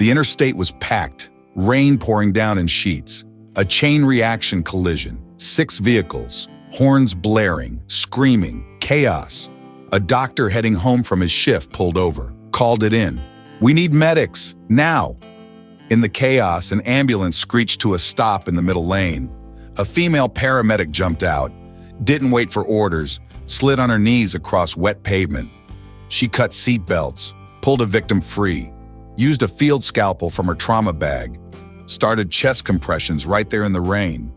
The interstate was packed, rain pouring down in sheets. A chain reaction collision, 6 vehicles, horns blaring, screaming, chaos. A doctor heading home from his shift pulled over, called it in. "We need medics, now!" In the chaos, an ambulance screeched to a stop in the middle lane. A female paramedic jumped out, didn't wait for orders, slid on her knees across wet pavement. She cut seat belts, pulled a victim free, used a field scalpel from her trauma bag, started chest compressions right there in the rain.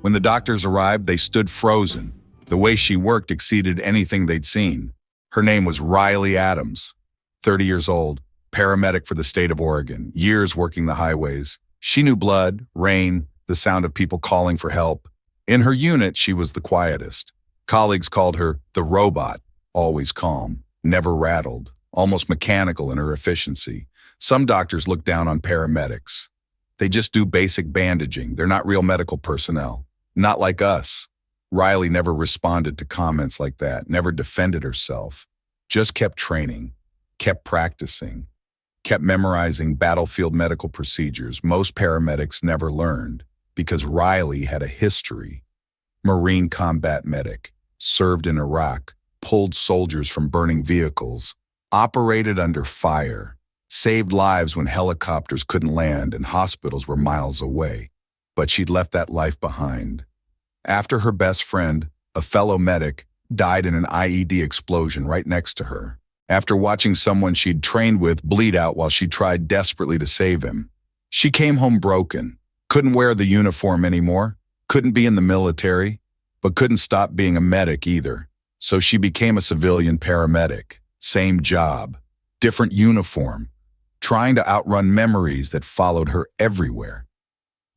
When the doctors arrived, they stood frozen. The way she worked exceeded anything they'd seen. Her name was Riley Adams, 30 years old, paramedic for the state of Oregon, years working the highways. She knew blood, rain, the sound of people calling for help. In her unit, she was the quietest. Colleagues called her the robot, always calm, never rattled, almost mechanical in her efficiency. Some doctors look down on paramedics. They just do basic bandaging. They're not real medical personnel. Not like us. Riley never responded to comments like that, never defended herself. Just kept training, kept practicing, kept memorizing battlefield medical procedures most paramedics never learned because Riley had a history. Marine combat medic, served in Iraq, pulled soldiers from burning vehicles, operated under fire, saved lives when helicopters couldn't land and hospitals were miles away. But she'd left that life behind. After her best friend, a fellow medic, died in an IED explosion right next to her. After watching someone she'd trained with bleed out while she tried desperately to save him. She came home broken, couldn't wear the uniform anymore, couldn't be in the military, but couldn't stop being a medic either. So she became a civilian paramedic. Same job, different uniform, trying to outrun memories that followed her everywhere.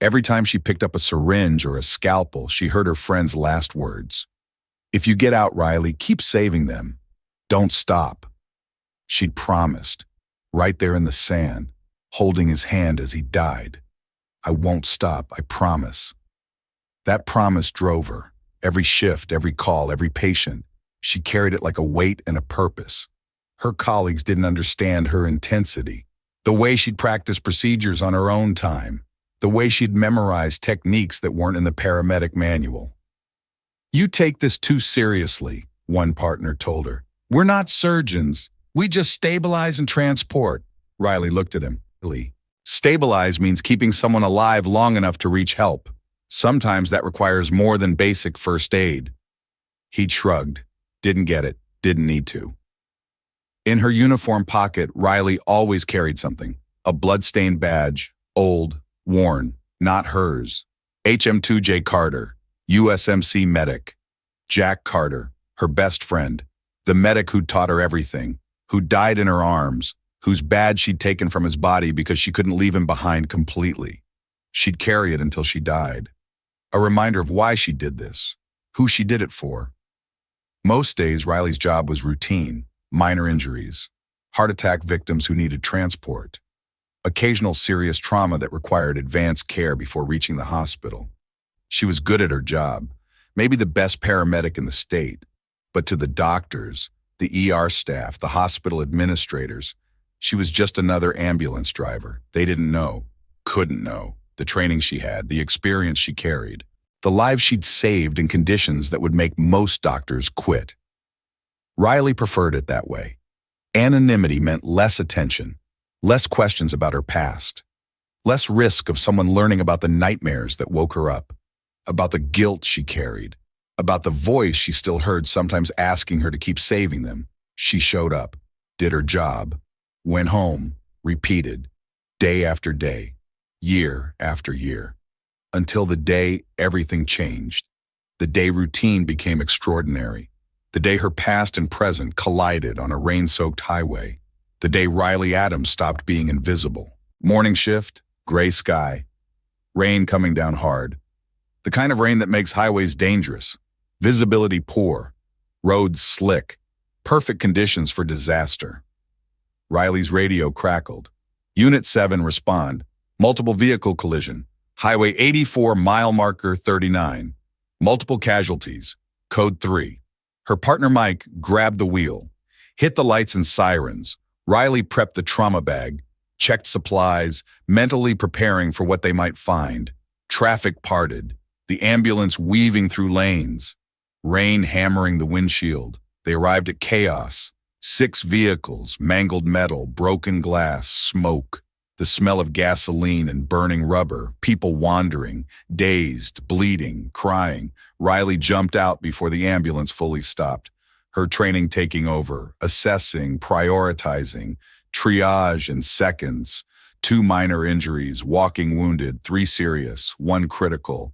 Every time she picked up a syringe or a scalpel, she heard her friend's last words. "If you get out, Riley, keep saving them. Don't stop." She'd promised, right there in the sand, holding his hand as he died. "I won't stop, I promise." That promise drove her. Every shift, every call, every patient. She carried it like a weight and a purpose. Her colleagues didn't understand her intensity. The way she'd practice procedures on her own time. The way she'd memorize techniques that weren't in the paramedic manual. "You take this too seriously," one partner told her. "We're not surgeons. We just stabilize and transport." Riley looked at him. Stabilize means keeping someone alive long enough to reach help. Sometimes that requires more than basic first aid. He shrugged. Didn't get it. Didn't need to. In her uniform pocket, Riley always carried something. A blood-stained badge, old, worn, not hers. HM2J Carter, USMC medic. Jack Carter, her best friend. The medic who taught her everything, who died in her arms, whose badge she'd taken from his body because she couldn't leave him behind completely. She'd carry it until she died. A reminder of why she did this, who she did it for. Most days, Riley's job was routine, minor injuries, heart attack victims who needed transport, occasional serious trauma that required advanced care before reaching the hospital. She was good at her job, maybe the best paramedic in the state, but to the doctors, the ER staff, the hospital administrators, she was just another ambulance driver. They didn't know, couldn't know, the training she had, the experience she carried, the lives she'd saved in conditions that would make most doctors quit. Riley preferred it that way. Anonymity meant less attention, less questions about her past, less risk of someone learning about the nightmares that woke her up, about the guilt she carried, about the voice she still heard sometimes asking her to keep saving them. She showed up, did her job, went home, repeated, day after day, year after year, until the day everything changed. The day routine became extraordinary. The day her past and present collided on a rain-soaked highway. The day Riley Adams stopped being invisible. Morning shift, gray sky, rain coming down hard. The kind of rain that makes highways dangerous, visibility poor, roads slick, perfect conditions for disaster. Riley's radio crackled. Unit 7 respond. Multiple vehicle collision. Highway 84, mile marker 39. Multiple casualties. Code 3. Her partner Mike grabbed the wheel, hit the lights and sirens. Riley prepped the trauma bag, checked supplies, mentally preparing for what they might find. Traffic parted, the ambulance weaving through lanes, rain hammering the windshield. They arrived at chaos. 6 vehicles, mangled metal, broken glass, smoke, the smell of gasoline and burning rubber, people wandering, dazed, bleeding, crying. Riley jumped out before the ambulance fully stopped. Her training taking over, assessing, prioritizing, triage in seconds. 2 minor injuries, walking wounded, 3 serious, 1 critical.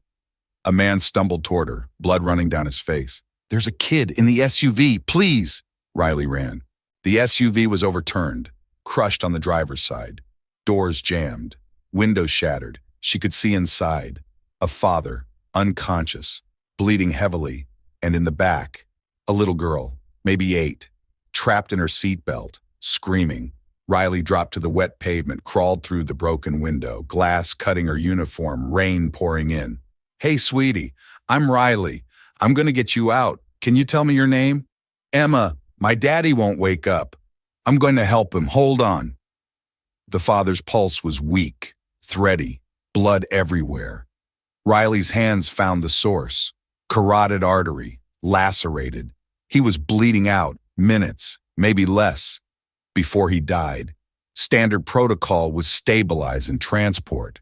A man stumbled toward her, blood running down his face. "There's a kid in the SUV, please!" Riley ran. The SUV was overturned, crushed on the driver's side. Doors jammed, windows shattered. She could see inside. A father, unconscious, bleeding heavily, and in the back, a little girl, maybe 8, trapped in her seatbelt, screaming. Riley dropped to the wet pavement, crawled through the broken window, glass cutting her uniform, rain pouring in. "Hey, sweetie, I'm Riley. I'm gonna get you out. Can you tell me your name?" "Emma, my daddy won't wake up. I'm going to help him. Hold on." The father's pulse was weak, thready, blood everywhere. Riley's hands found the source. Carotid artery, lacerated. He was bleeding out, minutes, maybe less, before he died. Standard protocol was stabilize and transport.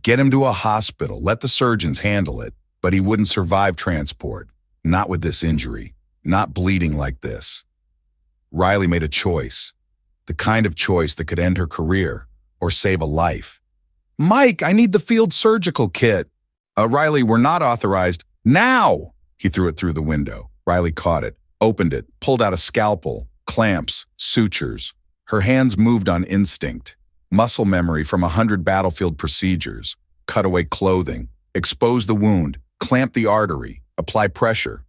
Get him to a hospital, let the surgeons handle it, but he wouldn't survive transport. Not with this injury, not bleeding like this. Riley made a choice, the kind of choice that could end her career or save a life. "Mike, I need the field surgical kit." Riley, we're not authorized." "Now!" He threw it through the window. Riley caught it, opened it, pulled out a scalpel, clamps, sutures. Her hands moved on instinct, muscle memory from 100 battlefield procedures. Cut away clothing, expose the wound, clamp the artery, apply pressure.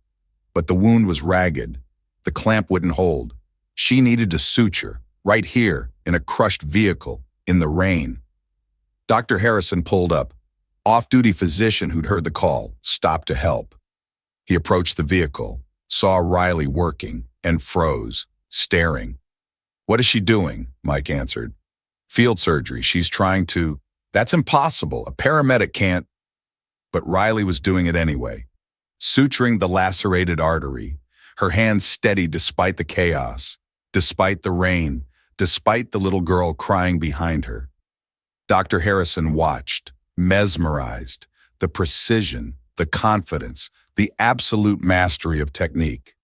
But the wound was ragged. The clamp wouldn't hold. She needed to suture, right here, in a crushed vehicle, in the rain. Dr. Harrison pulled up. Off-duty physician who'd heard the call, stopped to help. He approached the vehicle, saw Riley working, and froze, staring. "What is she doing?" Mike answered. "Field surgery. She's trying to—" "That's impossible. A paramedic can't—" But Riley was doing it anyway. Suturing the lacerated artery, her hands steady despite the chaos, despite the rain, despite the little girl crying behind her. Dr. Harrison watched, mesmerized, the precision, the confidence, the absolute mastery of technique.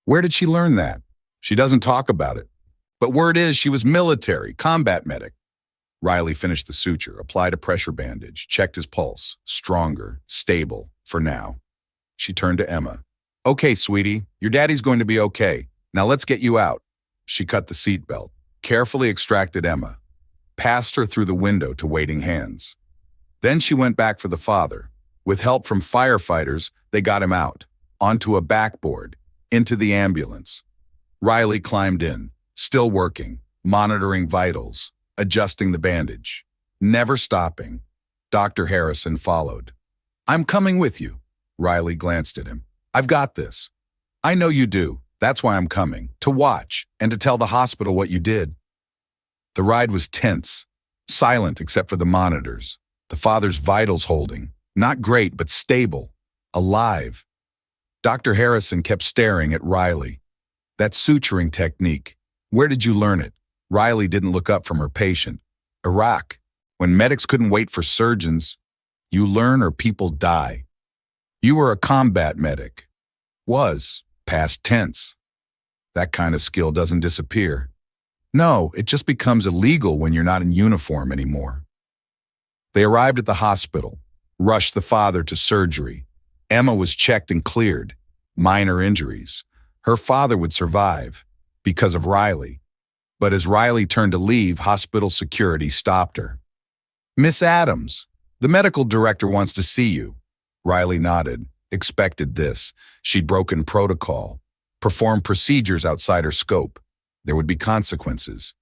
Where did she learn that? She doesn't talk about it. But word is she was military, combat medic. Riley finished the suture, applied a pressure bandage, checked his pulse, stronger, stable, for now. She turned to Emma. "Okay, sweetie, your daddy's going to be okay. Now let's get you out." She cut the seatbelt, carefully extracted Emma, passed her through the window to waiting hands. Then she went back for the father. With help from firefighters, they got him out, onto a backboard, into the ambulance. Riley climbed in, still working, monitoring vitals, adjusting the bandage, never stopping. Dr. Harrison followed. "I'm coming with you." Riley glanced at him. "I've got this." "I know you do. That's why I'm coming, to watch and to tell the hospital what you did." The ride was tense, silent except for the monitors. The father's vitals holding, not great but stable, alive. Dr. Harrison kept staring at Riley. "That suturing technique, where did you learn it?" Riley didn't look up from her patient. "Iraq, when medics couldn't wait for surgeons, you learn or people die." "You were a combat medic." "Was, past tense." "That kind of skill doesn't disappear." "No, it just becomes illegal when you're not in uniform anymore." They arrived at the hospital, rushed the father to surgery. Emma was checked and cleared. Minor injuries. Her father would survive, because of Riley. But as Riley turned to leave, hospital security stopped her. "Miss Adams, the medical director wants to see you." Riley nodded, expected this. She'd broken protocol, performed procedures outside her scope. There would be consequences.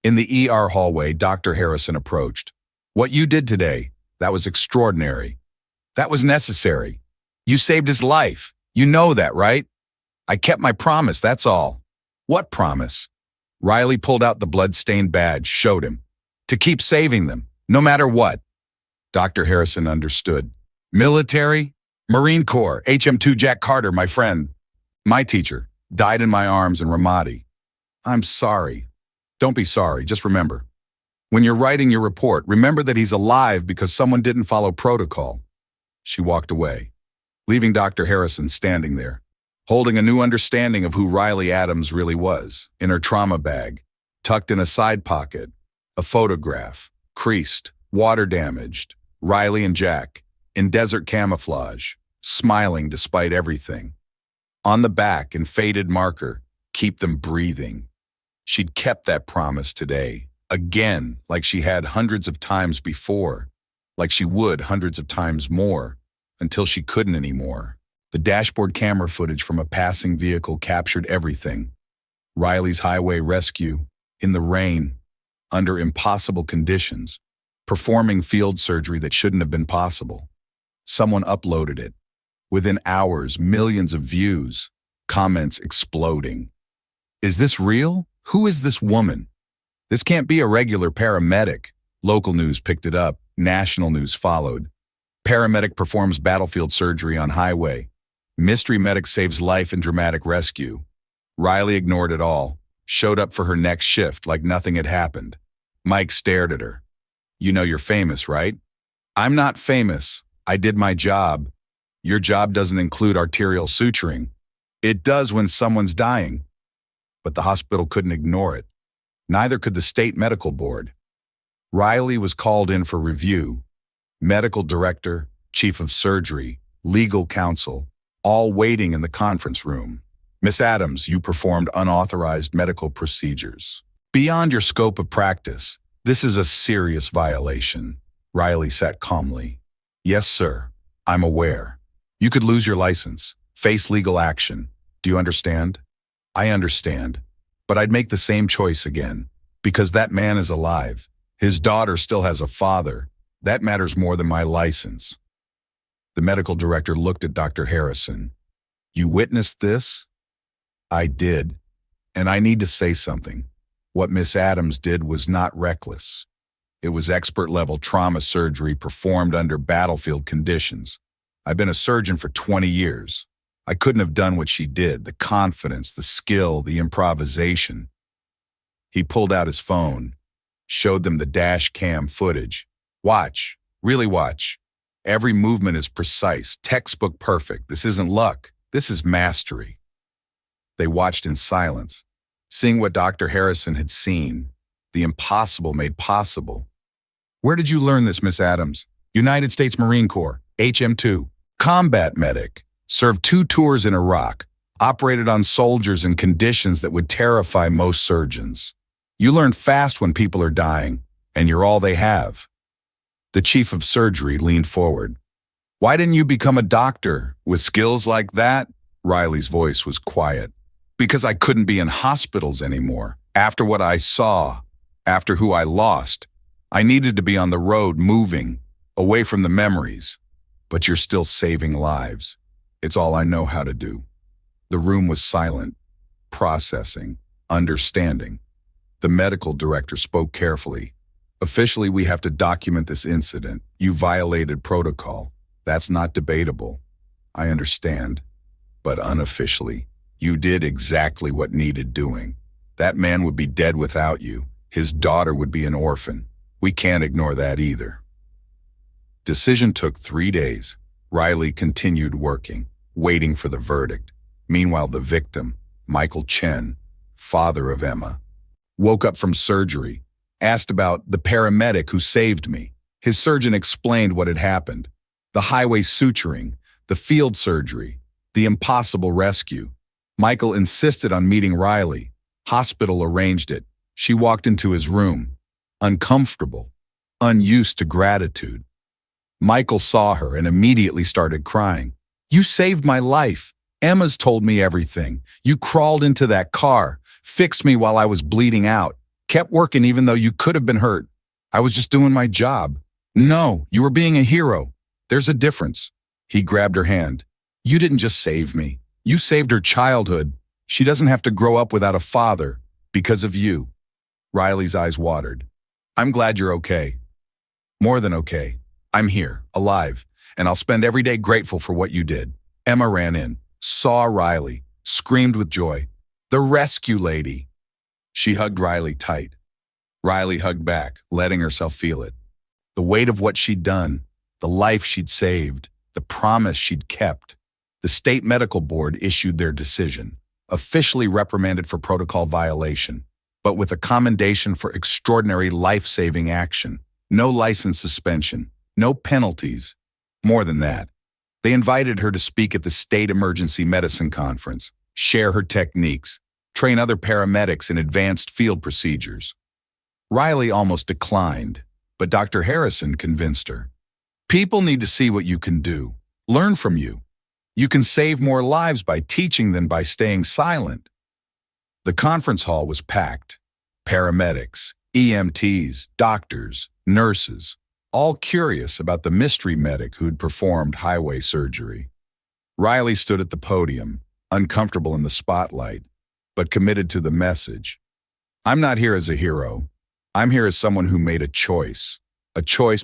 In the ER hallway, Dr. Harrison approached. "What you did today, that was extraordinary. That was necessary. You saved his life. You know that, right?" "I kept my promise, that's all." "What promise?" Riley pulled out the blood-stained badge, showed him. To keep saving them, no matter what. Dr. Harrison understood. Military? Marine Corps, HM2 Jack Carter, my friend. My teacher, died in my arms in Ramadi. I'm sorry. Don't be sorry, just remember. When you're writing your report, remember that he's alive because someone didn't follow protocol. She walked away, leaving Dr. Harrison standing there, holding a new understanding of who Riley Adams really was. In her trauma bag, tucked in a side pocket, a photograph, creased, water-damaged, Riley and Jack, in desert camouflage, smiling despite everything. On the back, in faded marker, keep them breathing. She'd kept that promise today, again, like she had hundreds of times before, like she would hundreds of times more, until she couldn't anymore. The dashboard camera footage from a passing vehicle captured everything. Riley's highway rescue, in the rain, under impossible conditions, performing field surgery that shouldn't have been possible. Someone uploaded it. Within hours, millions of views, comments exploding. Is this real? Who is this woman? This can't be a regular paramedic. Local news picked it up. National news followed. Paramedic performs battlefield surgery on highway. Mystery medic saves life in dramatic rescue. Riley ignored it all, showed up for her next shift like nothing had happened. Mike stared at her. You know you're famous, right? I'm not famous. I did my job. Your job doesn't include arterial suturing. It does when someone's dying. But the hospital couldn't ignore it. Neither could the state medical board. Riley was called in for review. Medical director, chief of surgery, legal counsel, all waiting in the conference room. Miss Adams, you performed unauthorized medical procedures. Beyond your scope of practice, this is a serious violation. Riley sat calmly. Yes, sir. I'm aware. You could lose your license, face legal action. Do you understand? I understand. But I'd make the same choice again, because that man is alive. His daughter still has a father. That matters more than my license. The medical director looked at Dr. Harrison. You witnessed this? I did. And I need to say something. What Miss Adams did was not reckless. It was expert-level trauma surgery performed under battlefield conditions. I've been a surgeon for 20 years. I couldn't have done what she did, the confidence, the skill, the improvisation. He pulled out his phone, showed them the dash cam footage. Watch, really watch. Every movement is precise, textbook perfect. This isn't luck, this is mastery. They watched in silence, seeing what Dr. Harrison had seen, the impossible made possible. Where did you learn this, Miss Adams? United States Marine Corps, HM2, combat medic, served 2 tours in Iraq, operated on soldiers in conditions that would terrify most surgeons. You learn fast when people are dying, and you're all they have. The chief of surgery leaned forward. Why didn't you become a doctor with skills like that? Riley's voice was quiet. Because I couldn't be in hospitals anymore. After what I saw, after who I lost, I needed to be on the road moving, away from the memories. But you're still saving lives. It's all I know how to do. The room was silent, processing, understanding. The medical director spoke carefully. Officially, we have to document this incident. You violated protocol. That's not debatable. I understand. But unofficially, you did exactly what needed doing. That man would be dead without you. His daughter would be an orphan. We can't ignore that either. Decision took 3 days. Riley continued working, waiting for the verdict. Meanwhile, the victim, Michael Chen, father of Emma, woke up from surgery, asked about the paramedic who saved me. His surgeon explained what had happened. The highway suturing, the field surgery, the impossible rescue. Michael insisted on meeting Riley. Hospital arranged it. She walked into his room, uncomfortable, unused to gratitude. Michael saw her and immediately started crying. You saved my life. Emma's told me everything. You crawled into that car, fixed me while I was bleeding out, kept working even though you could have been hurt. I was just doing my job. No, you were being a hero. There's a difference. He grabbed her hand. You didn't just save me. You saved her childhood. She doesn't have to grow up without a father because of you. Riley's eyes watered. I'm glad you're okay. More than okay. I'm here, alive, and I'll spend every day grateful for what you did. Emma ran in, saw Riley, screamed with joy. The rescue lady! She hugged Riley tight. Riley hugged back, letting herself feel it. The weight of what she'd done, the life she'd saved, the promise she'd kept. The state medical board issued their decision, officially reprimanded for protocol violation, but with a commendation for extraordinary life-saving action. No license suspension, no penalties. More than that, they invited her to speak at the State Emergency Medicine Conference, share her techniques, train other paramedics in advanced field procedures. Riley almost declined, but Dr. Harrison convinced her. People need to see what you can do, learn from you. You can save more lives by teaching than by staying silent. The conference hall was packed. Paramedics, EMTs, doctors, nurses, all curious about the mystery medic who'd performed highway surgery. Riley stood at the podium, uncomfortable in the spotlight, but committed to the message. I'm not here as a hero. I'm here as someone who made a choice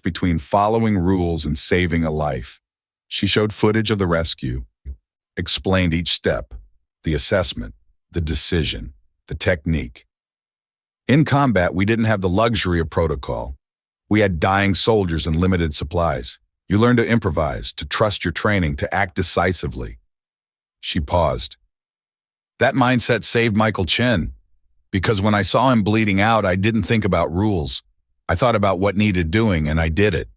between following rules and saving a life. She showed footage of the rescue, explained each step, the assessment, the decision, the technique. In combat, we didn't have the luxury of protocol. We had dying soldiers and limited supplies. You learn to improvise, to trust your training, to act decisively. She paused. That mindset saved Michael Chen, because when I saw him bleeding out, I didn't think about rules. I thought about what needed doing, and I did it.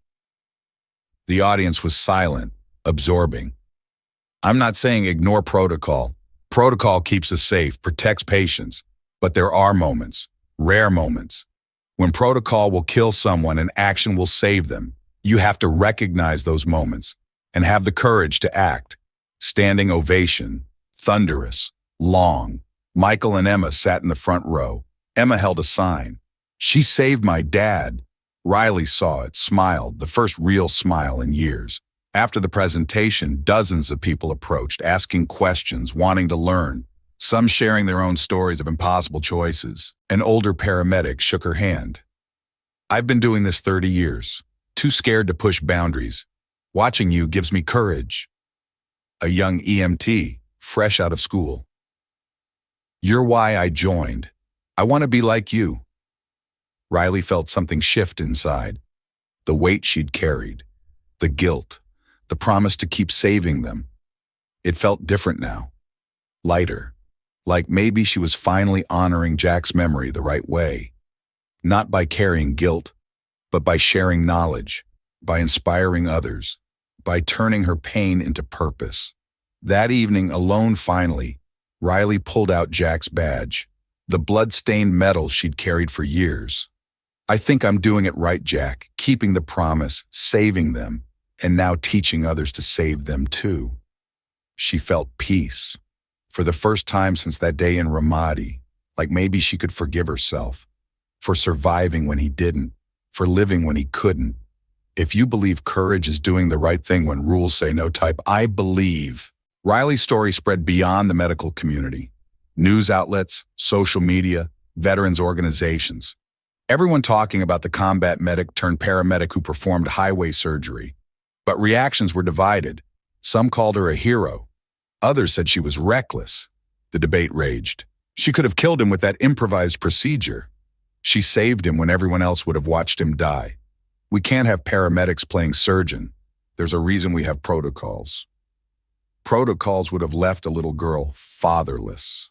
The audience was silent, absorbing. I'm not saying ignore protocol. Protocol keeps us safe, protects patients, but there are moments, rare moments, when protocol will kill someone and action will save them. You have to recognize those moments and have the courage to act. Standing ovation, thunderous, long. Michael and Emma sat in the front row. Emma held a sign. She saved my dad. Riley saw it, smiled, the first real smile in years. After the presentation, dozens of people approached, asking questions, wanting to learn, some sharing their own stories of impossible choices. An older paramedic shook her hand. I've been doing this 30 years, too scared to push boundaries. Watching you gives me courage. A young EMT, fresh out of school. You're why I joined. I want to be like you. Riley felt something shift inside. The weight she'd carried, the guilt, the promise to keep saving them. It felt different now. Lighter. Like maybe she was finally honoring Jack's memory the right way. Not by carrying guilt, but by sharing knowledge, by inspiring others, by turning her pain into purpose. That evening, alone finally, Riley pulled out Jack's badge, the blood-stained medal she'd carried for years. I think I'm doing it right, Jack, keeping the promise, saving them, and now teaching others to save them too. She felt peace. For the first time since that day in Ramadi, like maybe she could forgive herself for surviving when he didn't, for living when he couldn't. If you believe courage is doing the right thing when rules say no, type I believe. Riley's story spread beyond the medical community. News outlets, social media, veterans organizations. Everyone talking about the combat medic turned paramedic who performed highway surgery. But reactions were divided. Some called her a hero. Others said she was reckless. The debate raged. She could have killed him with that improvised procedure. She saved him when everyone else would have watched him die. We can't have paramedics playing surgeon. There's a reason we have protocols. Protocols would have left a little girl fatherless.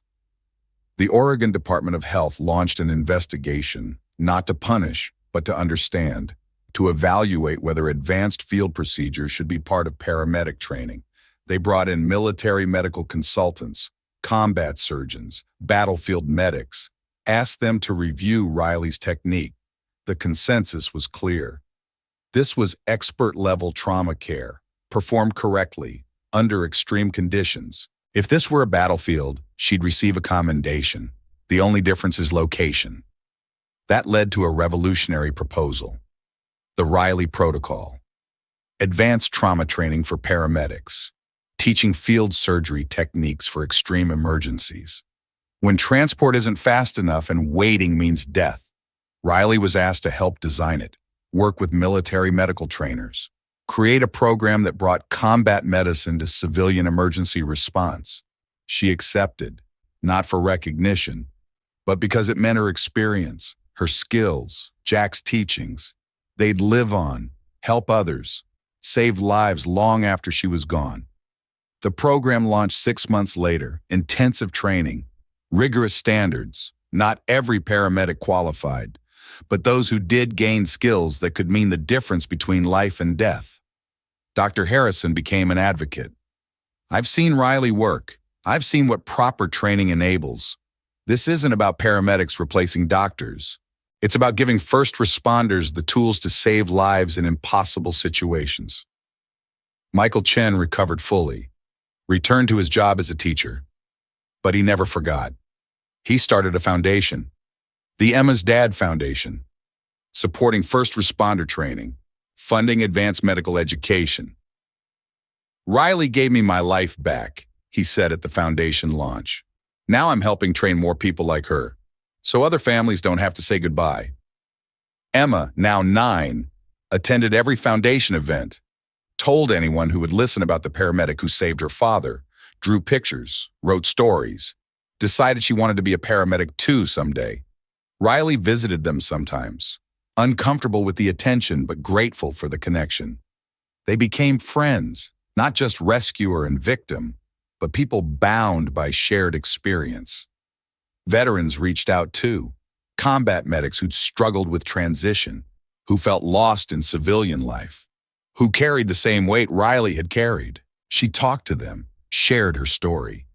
The Oregon Department of Health launched an investigation, not to punish, but to understand, to evaluate whether advanced field procedures should be part of paramedic training. They brought in military medical consultants, combat surgeons, battlefield medics, asked them to review Riley's technique. The consensus was clear. This was expert-level trauma care, performed correctly, under extreme conditions. If this were a battlefield, she'd receive a commendation. The only difference is location. That led to a revolutionary proposal. The Riley Protocol. Advanced trauma training for paramedics. Teaching field surgery techniques for extreme emergencies. When transport isn't fast enough and waiting means death, Riley was asked to help design it, work with military medical trainers, create a program that brought combat medicine to civilian emergency response. She accepted, not for recognition, but because it meant her experience, her skills, Jack's teachings. They'd live on, help others, save lives long after she was gone. The program launched 6 months later, intensive training, rigorous standards. Not every paramedic qualified, but those who did gain skills that could mean the difference between life and death. Dr. Harrison became an advocate. I've seen Riley work. I've seen what proper training enables. This isn't about paramedics replacing doctors. It's about giving first responders the tools to save lives in impossible situations. Michael Chen recovered fully, returned to his job as a teacher, but he never forgot. He started a foundation, the Emma's Dad Foundation, supporting first responder training, funding advanced medical education. Riley gave me my life back, he said at the foundation launch. Now I'm helping train more people like her, so other families don't have to say goodbye. Emma, now 9, attended every foundation event, told anyone who would listen about the paramedic who saved her father, drew pictures, wrote stories, decided she wanted to be a paramedic too someday. Riley visited them sometimes, uncomfortable with the attention but grateful for the connection. They became friends, not just rescuer and victim, but people bound by shared experience. Veterans reached out too, combat medics who'd struggled with transition, who felt lost in civilian life, who carried the same weight Riley had carried. She talked to them, shared her story.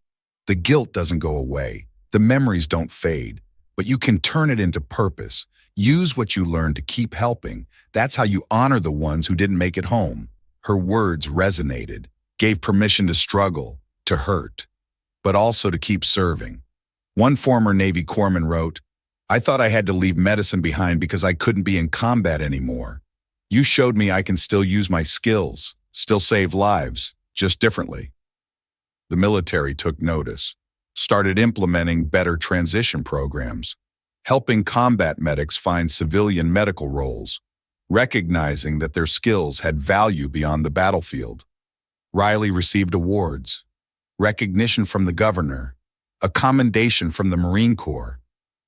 The guilt doesn't go away, the memories don't fade, but you can turn it into purpose. Use what you learned to keep helping. That's how you honor the ones who didn't make it home. Her words resonated, gave permission to struggle, to hurt, but also to keep serving. One former Navy corpsman wrote, "I thought I had to leave medicine behind because I couldn't be in combat anymore. You showed me I can still use my skills, still save lives, just differently." The military took notice, started implementing better transition programs, helping combat medics find civilian medical roles, recognizing that their skills had value beyond the battlefield. Riley received awards, recognition from the governor, a commendation from the Marine Corps,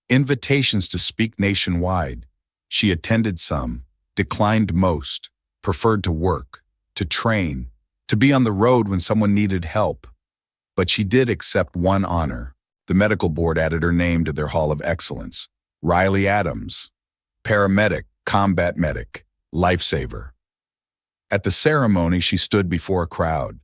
invitations to speak nationwide. She attended some, declined most, preferred to work, to train, to be on the road when someone needed help. But she did accept one honor. The medical board added her name to their Hall of Excellence. Riley Adams, paramedic, combat medic, lifesaver. At the ceremony, she stood before a crowd,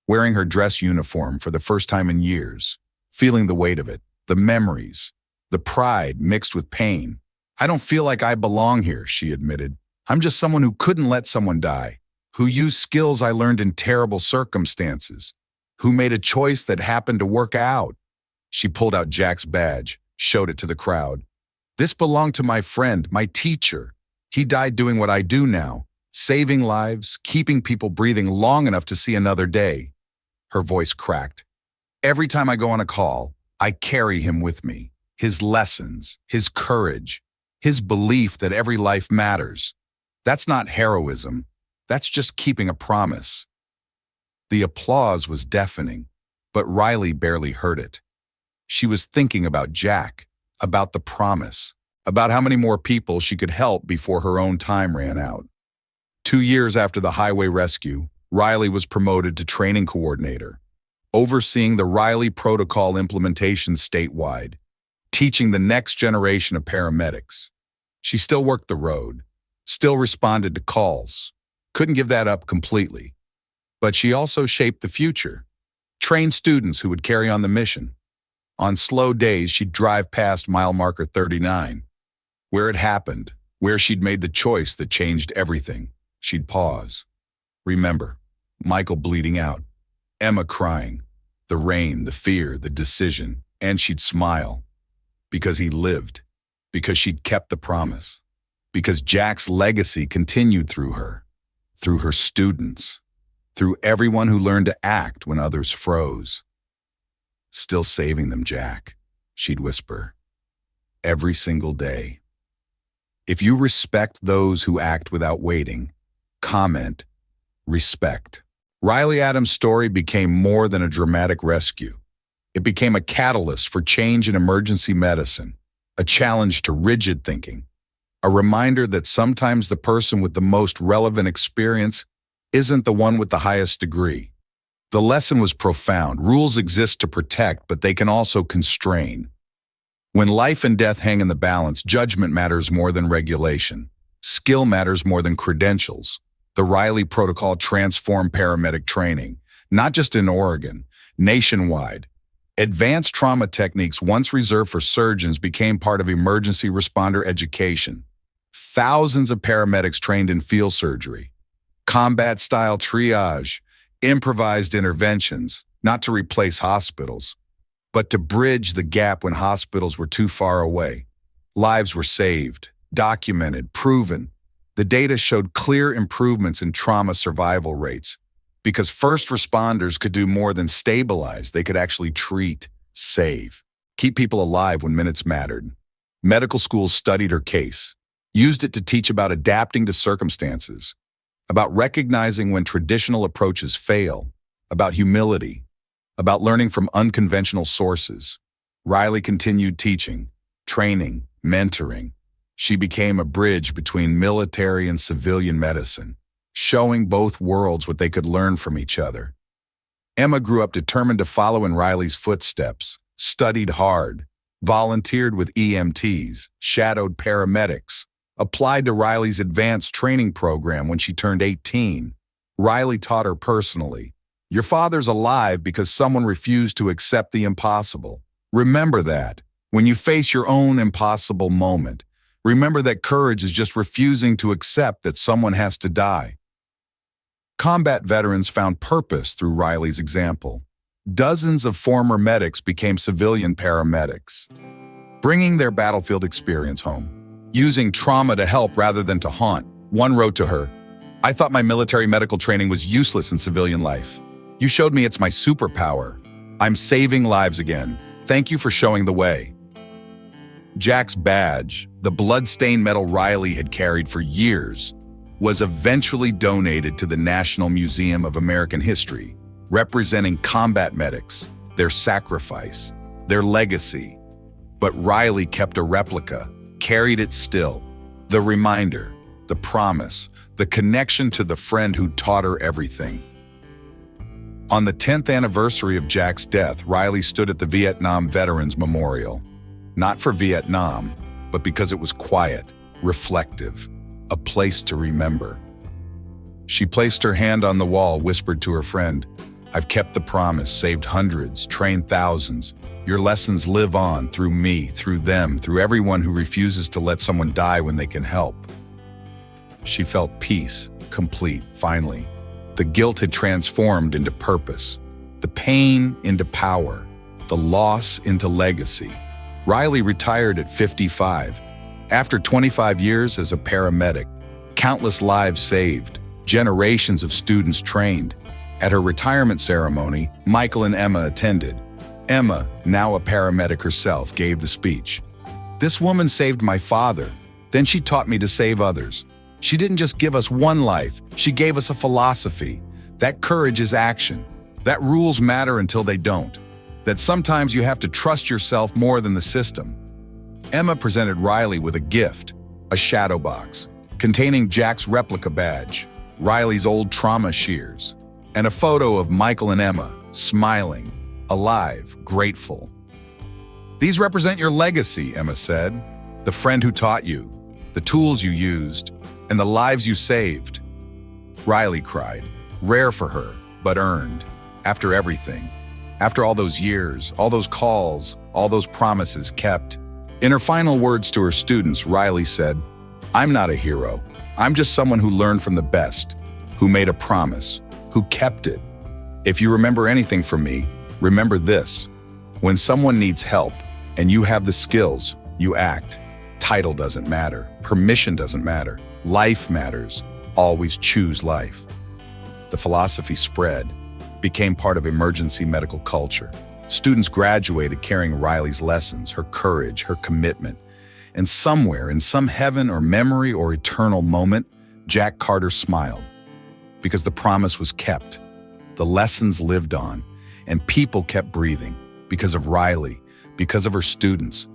wearing her dress uniform for the first time in years, feeling the weight of it, the memories, the pride mixed with pain. "I don't feel like I belong here," she admitted. "I'm just someone who couldn't let someone die, who used skills I learned in terrible circumstances, who made a choice that happened to work out." She pulled out Jack's badge, showed it to the crowd. "This belonged to my friend, my teacher. He died doing what I do now, saving lives, keeping people breathing long enough to see another day." Her voice cracked. "Every time I go on a call, I carry him with me. His lessons, his courage, his belief that every life matters. That's not heroism. That's just keeping a promise." The applause was deafening, but Riley barely heard it. She was thinking about Jack, about the promise, about how many more people she could help before her own time ran out. 2 years after the highway rescue, Riley was promoted to training coordinator, overseeing the Riley protocol implementation statewide, teaching the next generation of paramedics. She still worked the road, still responded to calls, couldn't give that up completely. But she also shaped the future, trained students who would carry on the mission. On slow days, she'd drive past mile marker 39. Where it happened, where she'd made the choice that changed everything, she'd pause. Remember, Michael bleeding out, Emma crying, the rain, the fear, the decision, and she'd smile. Because he lived, because she'd kept the promise, because Jack's legacy continued through her students, through everyone who learned to act when others froze. "Still saving them, Jack," she'd whisper, "every single day." If you respect those who act without waiting, comment, respect. Riley Adams' story became more than a dramatic rescue. It became a catalyst for change in emergency medicine, a challenge to rigid thinking, a reminder that sometimes the person with the most relevant experience isn't the one with the highest degree. The lesson was profound. Rules exist to protect, but they can also constrain. When life and death hang in the balance, judgment matters more than regulation. Skill matters more than credentials. The Riley Protocol transformed paramedic training, not just in Oregon, nationwide. Advanced trauma techniques once reserved for surgeons became part of emergency responder education. Thousands of paramedics trained in field surgery, combat-style triage, improvised interventions, not to replace hospitals, but to bridge the gap when hospitals were too far away. Lives were saved, documented, proven. The data showed clear improvements in trauma survival rates because first responders could do more than stabilize. They could actually treat, save, keep people alive when minutes mattered. Medical schools studied her case, used it to teach about adapting to circumstances, about recognizing when traditional approaches fail, about humility, about learning from unconventional sources. Riley continued teaching, training, mentoring. She became a bridge between military and civilian medicine, showing both worlds what they could learn from each other. Emma grew up determined to follow in Riley's footsteps, studied hard, volunteered with EMTs, shadowed paramedics, applied to Riley's advanced training program when she turned 18. Riley taught her personally, "Your father's alive because someone refused to accept the impossible. Remember that. When you face your own impossible moment, remember that courage is just refusing to accept that someone has to die." Combat veterans found purpose through Riley's example. Dozens of former medics became civilian paramedics, bringing their battlefield experience home, using trauma to help rather than to haunt. One wrote to her, "I thought my military medical training was useless in civilian life. You showed me it's my superpower. I'm saving lives again. Thank you for showing the way." Jack's badge, the blood-stained medal Riley had carried for years, was eventually donated to the National Museum of American History, representing combat medics, their sacrifice, their legacy. But Riley kept a replica, carried it still. The reminder, the promise, the connection to the friend who taught her everything. On the 10th anniversary of Jack's death, Riley stood at the Vietnam Veterans Memorial. Not for Vietnam, but because it was quiet, reflective, a place to remember. She placed her hand on the wall, whispered to her friend, "I've kept the promise, saved hundreds, trained thousands. Your lessons live on through me, through them, through everyone who refuses to let someone die when they can help." She felt peace, complete, finally. The guilt had transformed into purpose, the pain into power, the loss into legacy. Riley retired at 55. After 25 years as a paramedic, countless lives saved, generations of students trained. At her retirement ceremony, Michael and Emma attended. Emma, now a paramedic herself, gave the speech. "This woman saved my father. Then she taught me to save others. She didn't just give us one life, she gave us a philosophy. That courage is action. That rules matter until they don't. That sometimes you have to trust yourself more than the system." Emma presented Riley with a gift, a shadow box, containing Jack's replica badge, Riley's old trauma shears, and a photo of Michael and Emma, smiling, alive, grateful. "These represent your legacy," Emma said. "The friend who taught you, the tools you used, and the lives you saved." Riley cried, rare for her, but earned. After everything, after all those years, all those calls, all those promises kept. In her final words to her students, Riley said, "I'm not a hero. I'm just someone who learned from the best, who made a promise, who kept it. If you remember anything from me, remember this. When someone needs help and you have the skills, you act. Title doesn't matter. Permission doesn't matter. Life matters. Always choose life." The philosophy spread, became part of emergency medical culture. Students graduated carrying Riley's lessons, her courage, her commitment. And somewhere, in some heaven or memory or eternal moment, Jack Carter smiled. Because the promise was kept, the lessons lived on, and people kept breathing. Because of Riley, because of her students,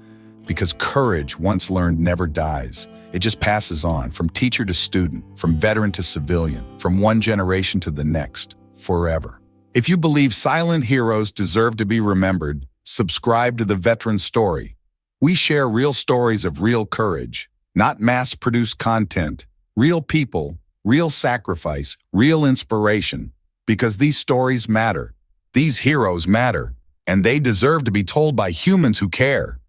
because courage, once learned, never dies. It just passes on, from teacher to student, from veteran to civilian, from one generation to the next, forever. If you believe silent heroes deserve to be remembered, subscribe to The Veteran Story. We share real stories of real courage, not mass-produced content, real people, real sacrifice, real inspiration, because these stories matter. These heroes matter, and they deserve to be told by humans who care.